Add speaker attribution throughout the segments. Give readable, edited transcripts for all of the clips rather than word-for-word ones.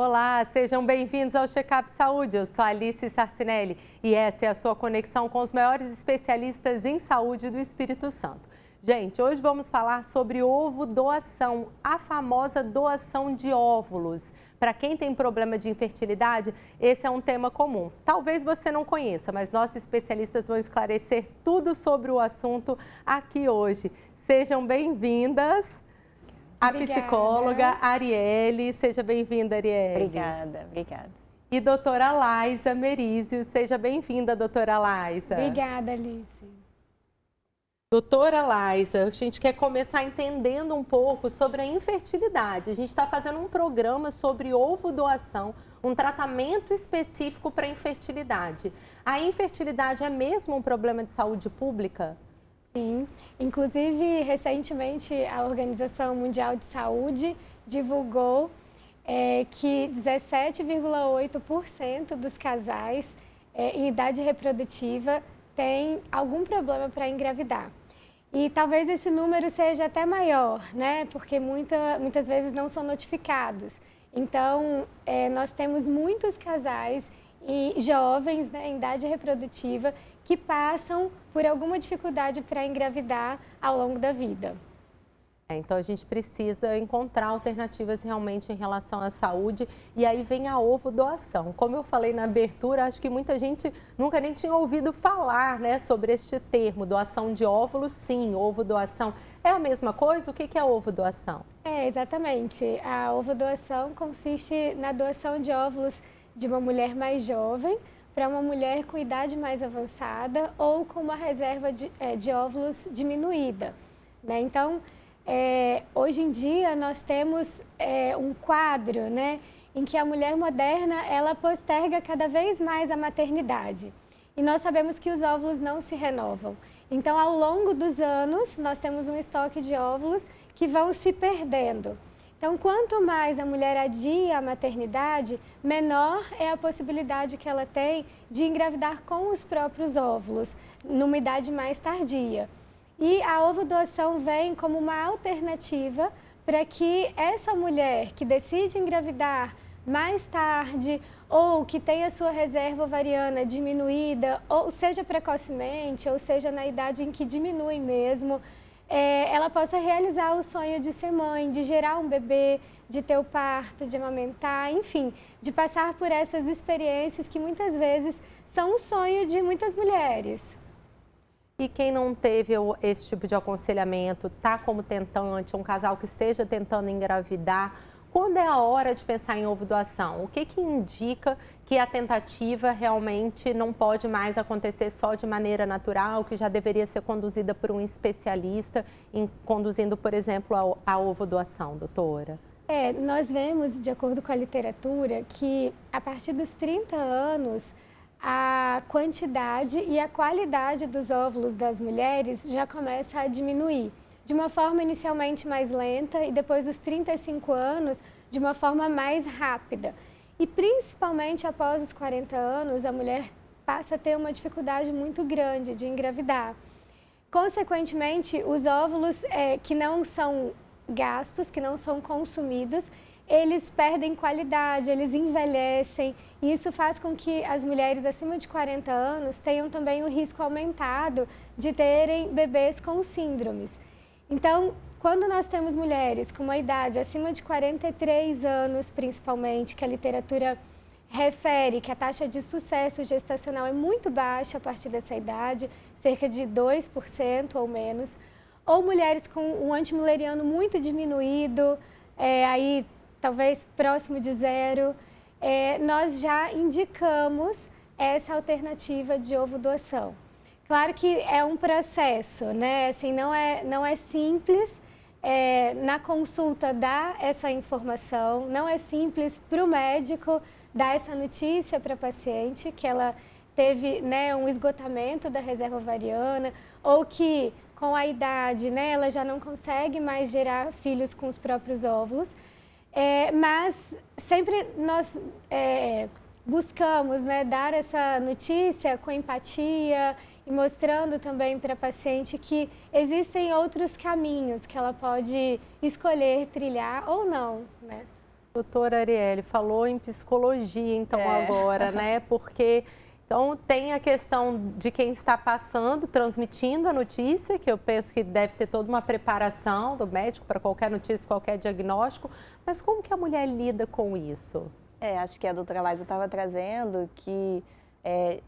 Speaker 1: Olá, sejam bem-vindos ao Checkup Saúde. Eu sou Alice Sarcinelli e essa é a sua conexão com os maiores especialistas em saúde do Espírito Santo. Gente, hoje vamos falar sobre ovo doação, a famosa doação de óvulos. Para quem tem problema de infertilidade, esse é um tema comum. Talvez você não conheça, mas nossos especialistas vão esclarecer tudo sobre o assunto aqui hoje. Sejam bem-vindas. A psicóloga Arielle, seja bem-vinda, Arielle.
Speaker 2: Obrigada.
Speaker 1: E doutora Laisa Merizio, seja bem-vinda, doutora Laisa.
Speaker 3: Obrigada, Alice.
Speaker 1: Doutora Laisa, a gente quer começar entendendo um pouco sobre a infertilidade. A gente está fazendo um programa sobre ovo doação, um tratamento específico para a infertilidade. A infertilidade é mesmo um problema de saúde pública?
Speaker 3: Sim, inclusive recentemente a Organização Mundial de Saúde divulgou que 17,8% dos casais em idade reprodutiva têm algum problema para engravidar. E talvez esse número seja até maior, né? Porque muitas vezes não são notificados. Então, nós temos muitos casais e jovens, né, em idade reprodutiva que passam por alguma dificuldade para engravidar ao longo da vida.
Speaker 1: Então a gente precisa encontrar alternativas realmente em relação à saúde e aí vem a ovo doação. Como eu falei na abertura, acho que muita gente nunca nem tinha ouvido falar, né, sobre este termo, doação de óvulos. Sim, ovo doação. É a mesma coisa? O que é ovo doação?
Speaker 3: Exatamente. A ovo doação consiste na doação de óvulos de uma mulher mais jovem para uma mulher com idade mais avançada ou com uma reserva de óvulos diminuída, né? Então, hoje em dia nós temos um quadro, né, em que a mulher moderna ela posterga cada vez mais a maternidade. E nós sabemos que os óvulos não se renovam. Então, ao longo dos anos, nós temos um estoque de óvulos que vão se perdendo. Então, quanto mais a mulher adia a maternidade, menor é a possibilidade que ela tem de engravidar com os próprios óvulos, numa idade mais tardia. E a ovodoação vem como uma alternativa para que essa mulher que decide engravidar mais tarde ou que tem a sua reserva ovariana diminuída, ou seja precocemente, ou seja na idade em que diminui mesmo, ela possa realizar o sonho de ser mãe, de gerar um bebê, de ter o parto, de amamentar, enfim, de passar por essas experiências que muitas vezes são o sonho de muitas mulheres.
Speaker 1: E quem não teve esse tipo de aconselhamento, está como tentante, um casal que esteja tentando engravidar, quando é a hora de pensar em ovo doação? O que indica que a tentativa realmente não pode mais acontecer só de maneira natural, que já deveria ser conduzida por um especialista, conduzindo, por exemplo, a ovo doação, doutora?
Speaker 3: Nós vemos, de acordo com a literatura, que a partir dos 30 anos, a quantidade e a qualidade dos óvulos das mulheres já começa a diminuir. De uma forma inicialmente mais lenta e depois dos 35 anos, de uma forma mais rápida. E principalmente após os 40 anos, a mulher passa a ter uma dificuldade muito grande de engravidar. Consequentemente, os óvulos que não são gastos, que não são consumidos, eles perdem qualidade, eles envelhecem, e isso faz com que as mulheres acima de 40 anos tenham também o risco aumentado de terem bebês com síndromes. Então, quando nós temos mulheres com uma idade acima de 43 anos, principalmente, que a literatura refere que a taxa de sucesso gestacional é muito baixa a partir dessa idade, cerca de 2% ou menos, ou mulheres com um antimileriano muito diminuído, aí talvez próximo de zero, nós já indicamos essa alternativa de ovo doação. Claro que é um processo, né? Assim, não é simples na consulta dar essa informação, não é simples para o médico dar essa notícia para a paciente que ela teve, né, um esgotamento da reserva ovariana ou que com a idade, né, ela já não consegue mais gerar filhos com os próprios óvulos. Mas sempre nós buscamos, né, dar essa notícia com empatia e mostrando também para a paciente que existem outros caminhos que ela pode escolher trilhar ou não, né?
Speaker 1: Doutora Arielle, falou em psicologia, então, agora, né? Porque, então, tem a questão de quem está passando, transmitindo a notícia, que eu penso que deve ter toda uma preparação do médico para qualquer notícia, qualquer diagnóstico, mas como que a mulher lida com isso?
Speaker 2: Acho que a doutora Laísa estava trazendo que,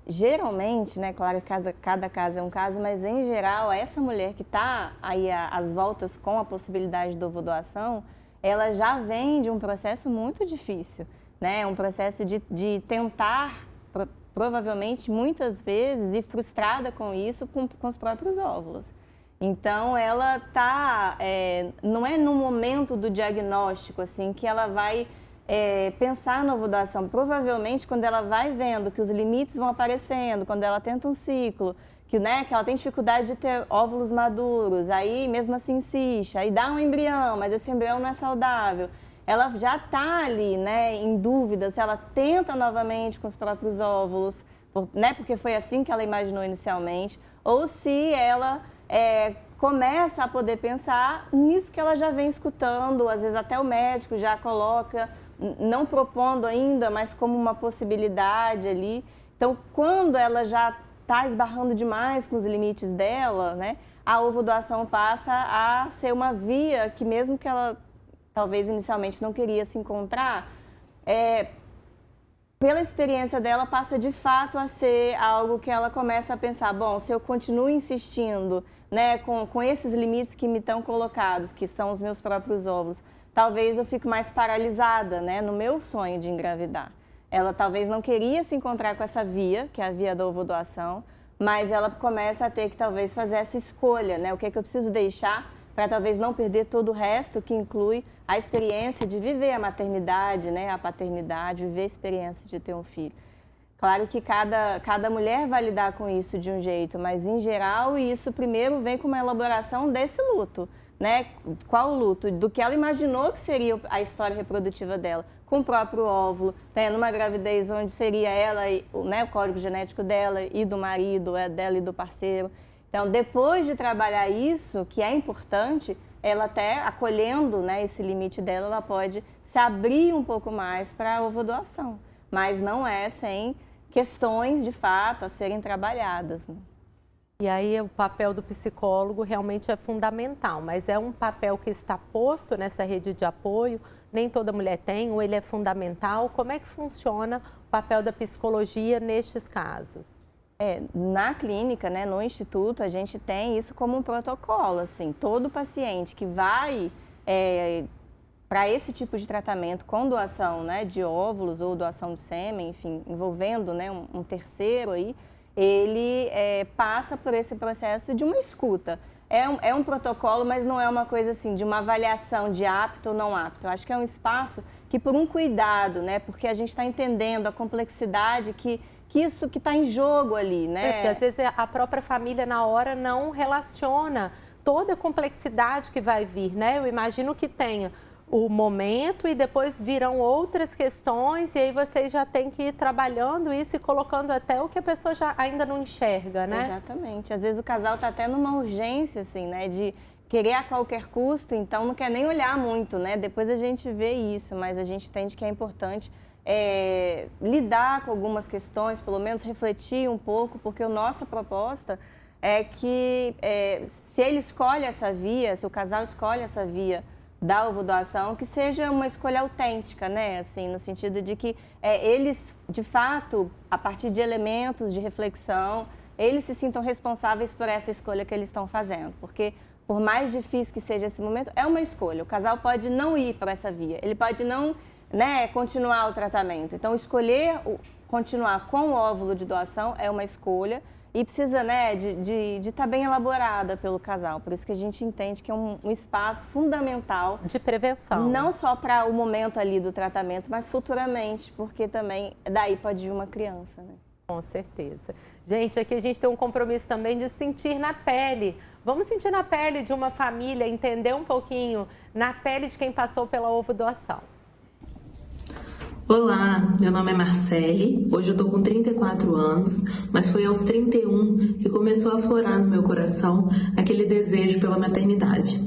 Speaker 2: geralmente, né, claro que cada caso é um caso, mas em geral, essa mulher que está aí às voltas com a possibilidade de ovodoação, ela já vem de um processo muito difícil, né? Um processo de tentar, provavelmente, muitas vezes, e frustrada com isso, com os próprios óvulos. Então, ela está, não é no momento do diagnóstico, assim, que ela vai pensar na ovodoação. Provavelmente, quando ela vai vendo que os limites vão aparecendo, quando ela tenta um ciclo, que ela tem dificuldade de ter óvulos maduros, aí mesmo assim insiste, aí dá um embrião, mas esse embrião não é saudável. Ela já está ali, né, em dúvida se ela tenta novamente com os próprios óvulos, né, porque foi assim que ela imaginou inicialmente, ou se ela começa a poder pensar nisso que ela já vem escutando, às vezes até o médico já coloca, não propondo ainda, mas como uma possibilidade ali. Então, quando ela já está esbarrando demais com os limites dela, né, a ovodoação passa a ser uma via que, mesmo que ela talvez inicialmente não queria se encontrar, pela experiência dela, passa de fato a ser algo que ela começa a pensar, bom, se eu continuo insistindo, né, com esses limites que me estão colocados, que são os meus próprios óvulos, talvez eu fique mais paralisada, né, no meu sonho de engravidar. Ela talvez não queria se encontrar com essa via, que é a via da ovodoação, mas ela começa a ter que talvez fazer essa escolha, né, o que é que eu preciso deixar para talvez não perder todo o resto, que inclui a experiência de viver a maternidade, né, a paternidade, viver a experiência de ter um filho. Claro que cada mulher vai lidar com isso de um jeito, mas em geral isso primeiro vem com uma elaboração desse luto, né? Qual o luto? Do que ela imaginou que seria a história reprodutiva dela, com o próprio óvulo, né? Numa gravidez onde seria ela, né, o código genético dela e do marido, dela e do parceiro. Então, depois de trabalhar isso, que é importante, ela até acolhendo, né, esse limite dela, ela pode se abrir um pouco mais para a ovodoação. Mas não é sem questões, de fato, a serem trabalhadas, né?
Speaker 1: E aí o papel do psicólogo realmente é fundamental, mas é um papel que está posto nessa rede de apoio, nem toda mulher tem, ou ele é fundamental. Como é que funciona o papel da psicologia nestes casos?
Speaker 2: Na clínica, né, no instituto, a gente tem isso como um protocolo, assim, todo paciente que vai para esse tipo de tratamento com doação, né, de óvulos ou doação de sêmen, enfim, envolvendo, né, um terceiro aí, ele passa por esse processo de uma escuta. É um protocolo, mas não é uma coisa assim, de uma avaliação de apto ou não apto. Eu acho que é um espaço que, por um cuidado, né, porque a gente está entendendo a complexidade que isso que está em jogo ali, né?
Speaker 1: Porque às vezes a própria família na hora não relaciona toda a complexidade que vai vir, né? Eu imagino que tenha o momento e depois virão outras questões e aí vocês já têm que ir trabalhando isso e colocando até o que a pessoa já ainda não enxerga, né?
Speaker 2: Exatamente. Às vezes o casal está até numa urgência, assim, né? De querer a qualquer custo, então não quer nem olhar muito, né? Depois a gente vê isso, mas a gente entende que é importante lidar com algumas questões, pelo menos refletir um pouco, porque a nossa proposta é que se ele escolhe essa via, se o casal escolhe essa via da ovodoação, que seja uma escolha autêntica, né? Assim, no sentido de que eles, de fato, a partir de elementos de reflexão, eles se sintam responsáveis por essa escolha que eles estão fazendo, porque por mais difícil que seja esse momento, é uma escolha. O casal pode não ir para essa via, ele pode não, né, continuar o tratamento. Então, escolher continuar com o óvulo de doação é uma escolha e precisa, né, de estar bem elaborada pelo casal. Por isso que a gente entende que é um espaço fundamental.
Speaker 1: De prevenção.
Speaker 2: Não só para o momento ali do tratamento, mas futuramente, porque também daí pode vir uma criança, né?
Speaker 1: Com certeza. Gente, aqui a gente tem um compromisso também de sentir na pele. Vamos sentir na pele de uma família, entender um pouquinho na pele de quem passou pela ovodoação.
Speaker 4: Olá, meu nome é Marcele, hoje eu tô com 34 anos, mas foi aos 31 que começou a aflorar no meu coração aquele desejo pela maternidade.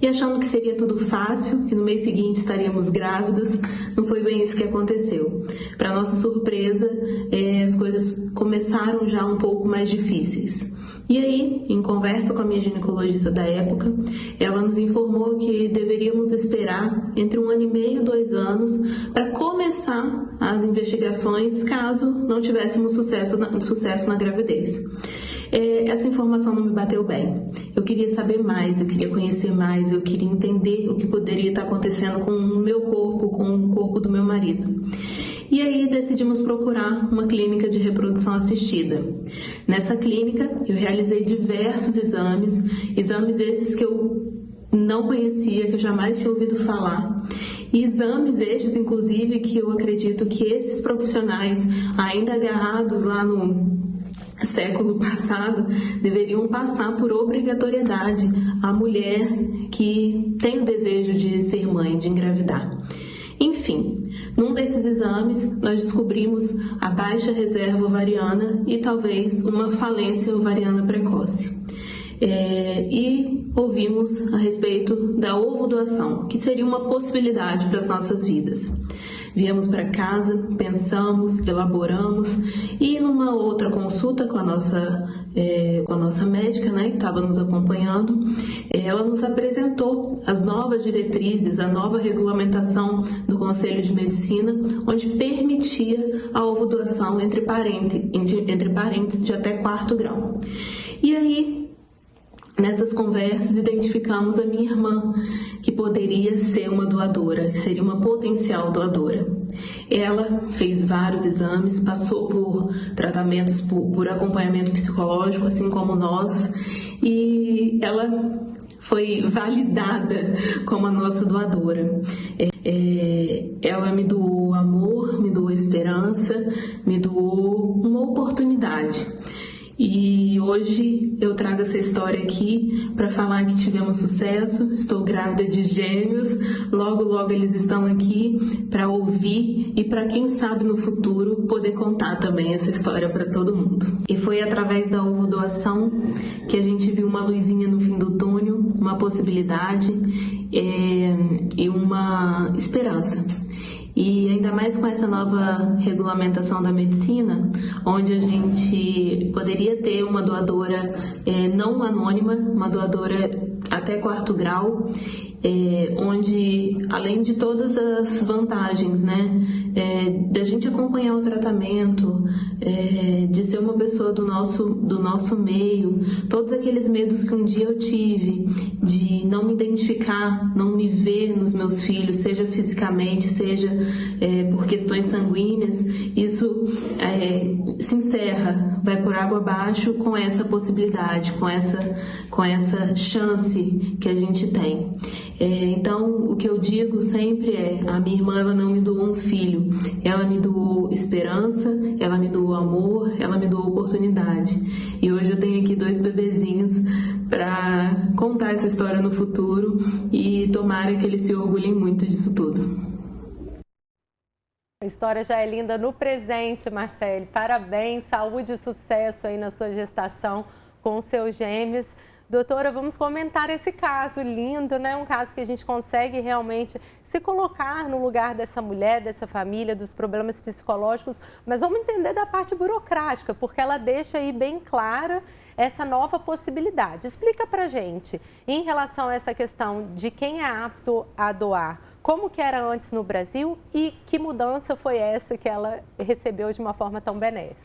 Speaker 4: e achando que seria tudo fácil, que no mês seguinte estaríamos grávidos. Não foi bem isso que aconteceu. Para nossa surpresa, as coisas começaram já um pouco mais difíceis. E aí, em conversa com a minha ginecologista da época, ela nos informou que deveríamos esperar entre 1 ano e meio, 2 anos, para começar as investigações caso não tivéssemos sucesso na gravidez. Essa informação não me bateu bem. Eu queria saber mais, eu queria conhecer mais, eu queria entender o que poderia estar acontecendo com o meu corpo, com o corpo do meu marido. E aí decidimos procurar uma clínica de reprodução assistida. Nessa clínica eu realizei diversos exames esses que eu não conhecia, que eu jamais tinha ouvido falar. E exames estes, inclusive, que eu acredito que esses profissionais, ainda agarrados lá no século passado, deveriam passar por obrigatoriedade a mulher que tem o desejo de ser mãe, de engravidar. Enfim, num desses exames nós descobrimos a baixa reserva ovariana e talvez uma falência ovariana precoce. E ouvimos a respeito da ovodoação, que seria uma possibilidade para as nossas vidas. Viemos para casa, pensamos, elaboramos e numa outra consulta com a nossa médica, né, que estava nos acompanhando, ela nos apresentou as novas diretrizes, a nova regulamentação do Conselho de Medicina, onde permitia a ovodoação entre parentes de até 4º grau. E aí, nessas conversas, identificamos a minha irmã, que poderia ser uma doadora, seria uma potencial doadora. Ela fez vários exames, passou por tratamentos, por acompanhamento psicológico, assim como nós, e ela foi validada como a nossa doadora. Ela me doou amor, me doou esperança, me doou uma oportunidade. E hoje eu trago essa história aqui para falar que tivemos sucesso, estou grávida de gêmeos, logo logo eles estão aqui para ouvir e para quem sabe no futuro poder contar também essa história para todo mundo. E foi através da ovodoação que a gente viu uma luzinha no fim do túnel, uma possibilidade e uma esperança. E ainda mais com essa nova regulamentação da medicina, onde a gente poderia ter uma doadora não anônima, uma doadora até 4º grau, onde, além de todas as vantagens, né, da gente acompanhar o tratamento, de ser uma pessoa do nosso meio, todos aqueles medos que um dia eu tive, de não me identificar, não me ver nos meus filhos, seja fisicamente, seja por questões sanguíneas, isso se encerra, vai por água abaixo com essa possibilidade, com essa chance que a gente tem. Então, o que eu digo sempre a minha irmã, ela não me doou um filho, ela me doou esperança, ela me doou amor, ela me doou oportunidade. E hoje eu tenho aqui 2 bebezinhos para contar essa história no futuro e tomara que eles se orgulhem muito disso tudo.
Speaker 1: A história já é linda no presente, Marcele. Parabéns, saúde e sucesso aí na sua gestação com seus gêmeos. Doutora, vamos comentar esse caso lindo, né? Um caso que a gente consegue realmente se colocar no lugar dessa mulher, dessa família, dos problemas psicológicos, mas vamos entender da parte burocrática, porque ela deixa aí bem clara essa nova possibilidade. Explica pra gente, em relação a essa questão de quem é apto a doar, como que era antes no Brasil e que mudança foi essa que ela recebeu de uma forma tão benéfica?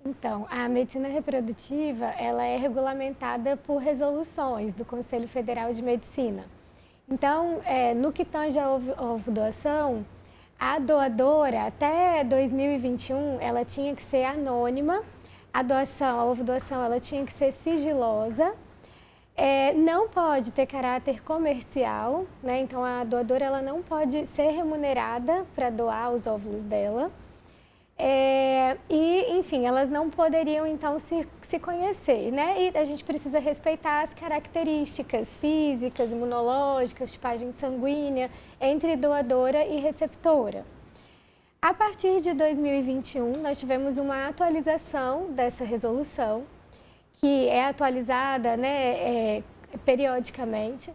Speaker 3: Então, a medicina reprodutiva, ela é regulamentada por resoluções do Conselho Federal de Medicina. Então, no que tange a ovodoação, a doadora, até 2021, ela tinha que ser anônima, a ovodoação, ela tinha que ser sigilosa, não pode ter caráter comercial, né? Então, a doadora, ela não pode ser remunerada para doar os óvulos dela. E, enfim, elas não poderiam, então, se conhecer, né? E a gente precisa respeitar as características físicas, imunológicas, tipagem sanguínea, entre doadora e receptora. A partir de 2021, nós tivemos uma atualização dessa resolução, que é atualizada, né, periodicamente.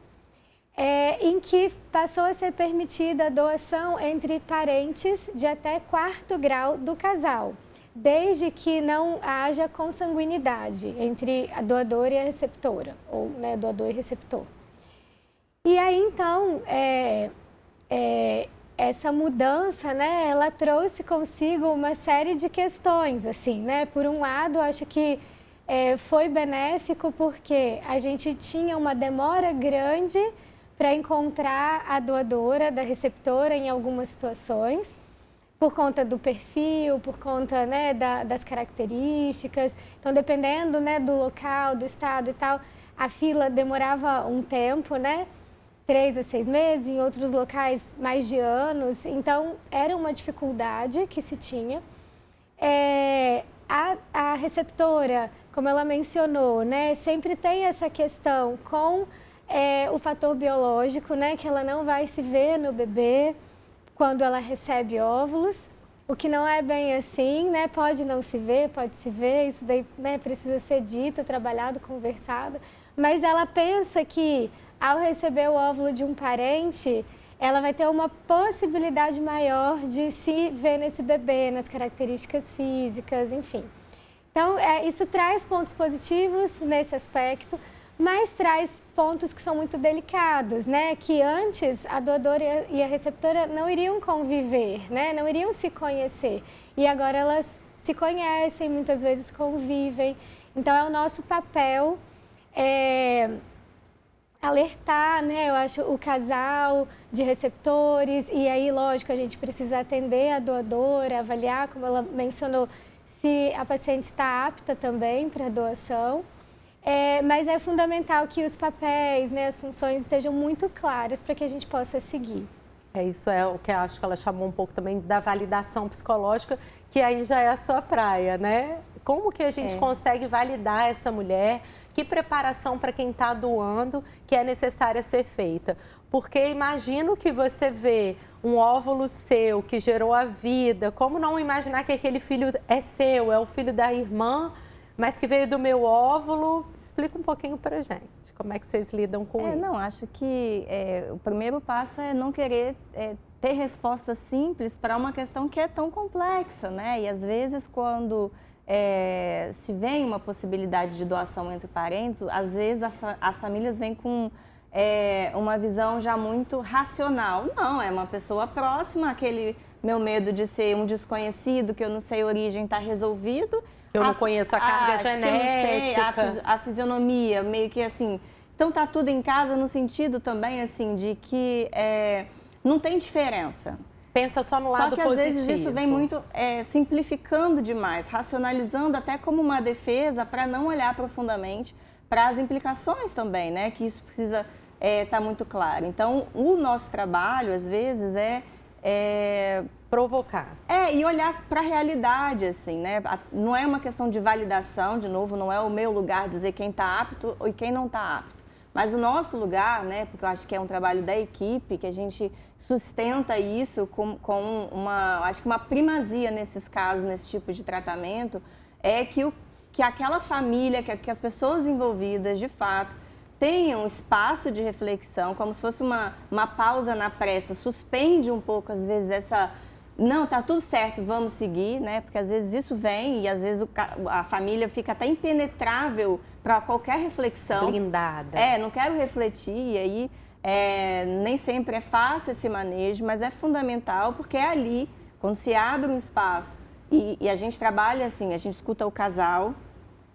Speaker 3: em que passou a ser permitida a doação entre parentes de até 4º grau do casal, desde que não haja consanguinidade entre a doadora e a receptora, ou né, doador e receptor. E aí, então, essa mudança, né, ela trouxe consigo uma série de questões, assim, né? Por um lado, acho que foi benéfico porque a gente tinha uma demora grande para encontrar a doadora da receptora em algumas situações, por conta do perfil, por conta né, das características. Então, dependendo né, do local, do estado e tal, a fila demorava um tempo, né? 3 a 6 meses, em outros locais mais de anos. Então, era uma dificuldade que se tinha. A receptora, como ela mencionou, né, sempre tem essa questão com o fator biológico, né, que ela não vai se ver no bebê quando ela recebe óvulos, o que não é bem assim, né, pode não se ver, pode se ver, isso daí né, precisa ser dito, trabalhado, conversado, mas ela pensa que ao receber o óvulo de um parente, ela vai ter uma possibilidade maior de se ver nesse bebê, nas características físicas, enfim. Então, isso traz pontos positivos nesse aspecto, mas traz pontos que são muito delicados, né? Que antes a doadora e a receptora não iriam conviver, né? Não iriam se conhecer. E agora elas se conhecem, muitas vezes convivem. Então, é o nosso papel alertar, né? Eu acho, o casal de receptores. E aí, lógico, a gente precisa atender a doadora, avaliar, como ela mencionou, se a paciente está apta também para a doação. Mas é fundamental que os papéis, né, as funções estejam muito claras para que a gente possa seguir.
Speaker 1: Isso é o que eu acho que ela chamou um pouco também da validação psicológica, que aí já é a sua praia, né? Como que a gente consegue validar essa mulher? Que preparação para quem está doando que é necessária ser feita? Porque imagino que você vê um óvulo seu que gerou a vida, como não imaginar que aquele filho é seu, é o filho da irmã, mas que veio do meu óvulo? Explica um pouquinho pra gente, como é que vocês lidam com isso?
Speaker 2: Não, acho que o primeiro passo é não querer ter respostas simples para uma questão que é tão complexa, né? E às vezes quando se vem uma possibilidade de doação entre parentes, às vezes as famílias vêm com uma visão já muito racional. Não, é uma pessoa próxima, aquele meu medo de ser um desconhecido, que eu não sei a origem, está resolvido.
Speaker 1: Eu não conheço a carga genética.
Speaker 2: Eu não sei, a fisionomia, meio que assim. Então, tá tudo em casa no sentido também, assim, de que não tem diferença.
Speaker 1: Pensa só no lado positivo.
Speaker 2: Só que, às vezes, isso vem muito simplificando demais, racionalizando até como uma defesa para não olhar profundamente para as implicações também, né? Que isso precisa estar muito claro. Então, o nosso trabalho, às vezes,
Speaker 1: provocar.
Speaker 2: E olhar para a realidade, assim, né? Não é uma questão de validação, de novo, não é o meu lugar dizer quem está apto e quem não está apto. Mas o nosso lugar, né? Porque eu acho que é um trabalho da equipe, que a gente sustenta isso com acho que uma primazia nesses casos, nesse tipo de tratamento, é que aquela família, que as pessoas envolvidas, de fato, tenham espaço de reflexão, como se fosse uma pausa na pressa, suspende um pouco, às vezes, não, tá tudo certo, vamos seguir, né? Porque às vezes isso vem e às vezes a família fica até impenetrável para qualquer reflexão.
Speaker 1: Blindada.
Speaker 2: Não quero refletir, e aí nem sempre é fácil esse manejo, mas é fundamental, porque é ali, quando se abre um espaço e a gente trabalha assim, a gente escuta o casal,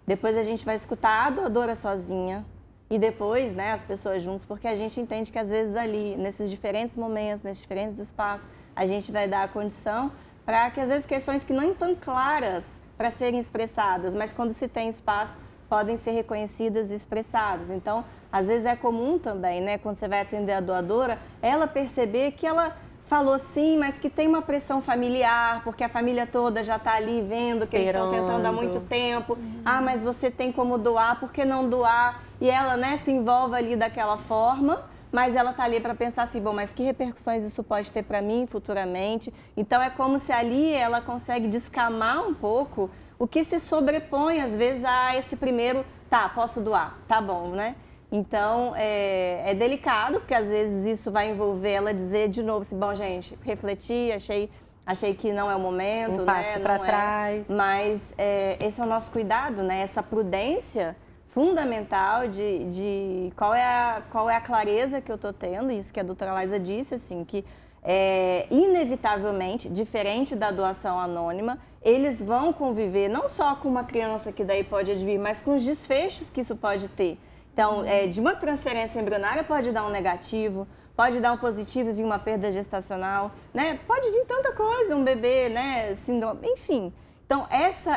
Speaker 2: depois a gente vai escutar a doadora sozinha, e depois, né, as pessoas juntas, porque a gente entende que às vezes ali, nesses diferentes momentos, nesses diferentes espaços, a gente vai dar a condição para que às vezes questões que não estão claras para serem expressadas, mas quando se tem espaço, podem ser reconhecidas e expressadas. Então, às vezes é comum também, né, quando você vai atender a doadora, ela perceber que ela falou sim, mas que tem uma pressão familiar, porque a família toda já está ali vendo que eles estão tentando há muito tempo. Mas você tem como doar, por que não doar? E ela, né, se envolve ali daquela forma, mas ela está ali para pensar assim, bom, mas que repercussões isso pode ter para mim futuramente? Então, é como se ali ela consegue descamar um pouco o que se sobrepõe, às vezes, a esse primeiro, tá, posso doar, tá bom, né? Então, é delicado, porque às vezes isso vai envolver ela dizer de novo assim, bom, gente, refleti, achei que não é o momento,
Speaker 1: um passo para trás.
Speaker 2: Mas esse é o nosso cuidado, né? Essa prudência fundamental de qual é a clareza que eu estou tendo, isso que a doutora Laísa disse, assim, que inevitavelmente, diferente da doação anônima, eles vão conviver não só com uma criança que daí pode advir, mas com os desfechos que isso pode ter. Então, de uma transferência embrionária pode dar um negativo, pode dar um positivo e vir uma perda gestacional, né? Pode vir tanta coisa, um bebê, né? Síndrome, enfim. Então,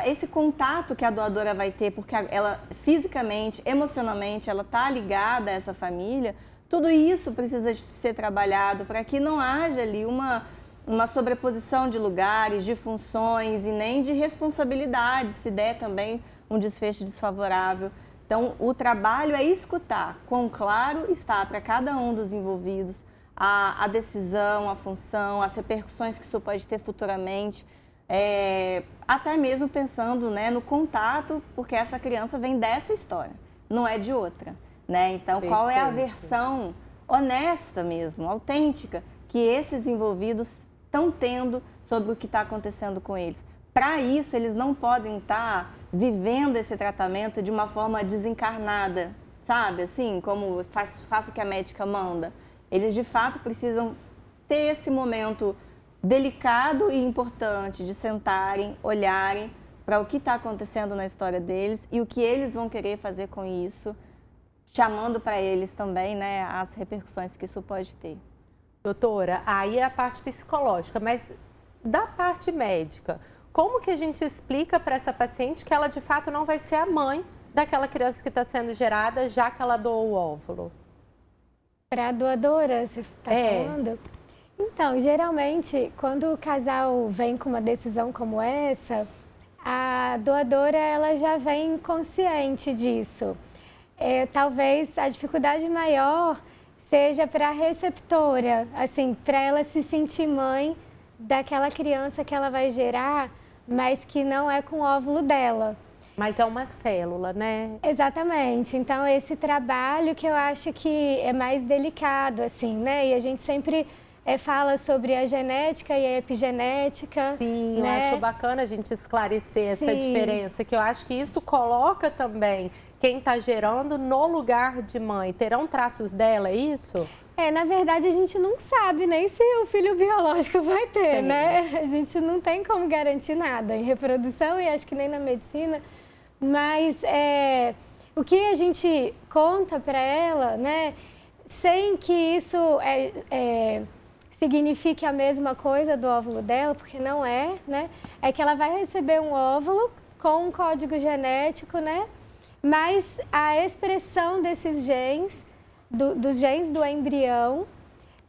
Speaker 2: esse contato que a doadora vai ter, porque ela fisicamente, emocionalmente, ela está ligada a essa família, tudo isso precisa ser trabalhado para que não haja ali uma sobreposição de lugares, de funções e nem de responsabilidades, se der também um desfecho desfavorável. Então, o trabalho é escutar quão claro está para cada um dos envolvidos a decisão, a função, as repercussões que isso pode ter futuramente, até mesmo pensando, né, no contato, porque essa criança vem dessa história, não é de outra, né? Então, qual é a versão honesta mesmo, autêntica, que esses envolvidos estão tendo sobre o que está acontecendo com eles? Para isso, eles não podem estar vivendo esse tratamento de uma forma desencarnada, sabe? Assim, como faço o que a médica manda. Eles, de fato, precisam ter esse momento delicado e importante de sentarem, olharem para o que está acontecendo na história deles e o que eles vão querer fazer com isso, chamando para eles também, né, as repercussões que isso pode ter.
Speaker 1: Doutora, aí é a parte psicológica, mas da parte médica, como que a gente explica para essa paciente que ela de fato não vai ser a mãe daquela criança que está sendo gerada, já que ela doou o óvulo?
Speaker 3: Para a doadora, você está falando? Então, geralmente, quando o casal vem com uma decisão como essa, a doadora ela já vem consciente disso. Talvez a dificuldade maior seja para a receptora, assim, para ela se sentir mãe daquela criança que ela vai gerar, mas que não é com o óvulo dela.
Speaker 1: Mas é uma célula, né?
Speaker 3: Exatamente. Então, esse trabalho que eu acho que é mais delicado, assim, né? E a gente sempre fala sobre a genética e a epigenética.
Speaker 1: Sim,
Speaker 3: né?
Speaker 1: Eu acho bacana a gente esclarecer essa diferença, que eu acho que isso coloca também quem está gerando no lugar de mãe. Terão traços dela, é isso?
Speaker 3: Na verdade, a gente não sabe nem se o filho biológico vai ter, né? A gente não tem como garantir nada em reprodução e acho que nem na medicina. Mas o que a gente conta para ela, né? Sem que isso signifique a mesma coisa do óvulo dela, porque não é, né? É que ela vai receber um óvulo com um código genético, né? Mas a expressão desses genes, dos genes do embrião,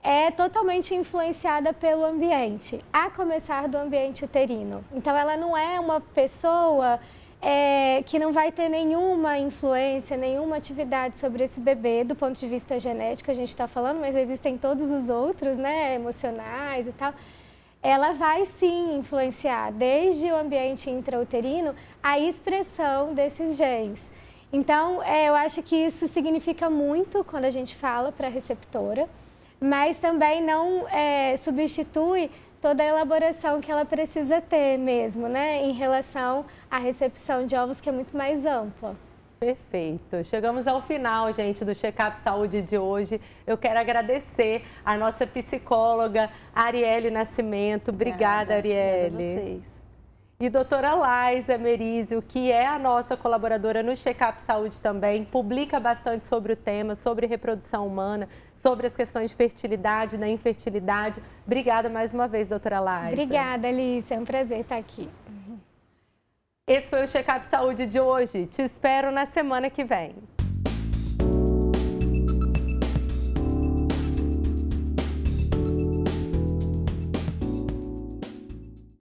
Speaker 3: é totalmente influenciada pelo ambiente, a começar do ambiente uterino. Então, ela não é uma pessoa que não vai ter nenhuma influência, nenhuma atividade sobre esse bebê, do ponto de vista genético, a gente está falando, mas existem todos os outros, né, emocionais e tal. Ela vai sim influenciar, desde o ambiente intrauterino, a expressão desses genes. Então, eu acho que isso significa muito quando a gente fala para a receptora, mas também não substitui toda a elaboração que ela precisa ter mesmo, né, em relação à recepção de óvulos, que é muito mais ampla.
Speaker 1: Perfeito. Chegamos ao final, gente, do Check-up Saúde de hoje. Eu quero agradecer a nossa psicóloga, Arielle Nascimento. Obrigada, Arielle.
Speaker 2: Obrigada a vocês.
Speaker 1: E doutora Laísa Merizio, que é a nossa colaboradora no Check-up Saúde também, publica bastante sobre o tema, sobre reprodução humana, sobre as questões de fertilidade, da infertilidade. Obrigada mais uma vez, doutora Laísa.
Speaker 3: Obrigada, Alice. É um prazer estar aqui.
Speaker 1: Esse foi o Check-up Saúde de hoje. Te espero na semana que vem.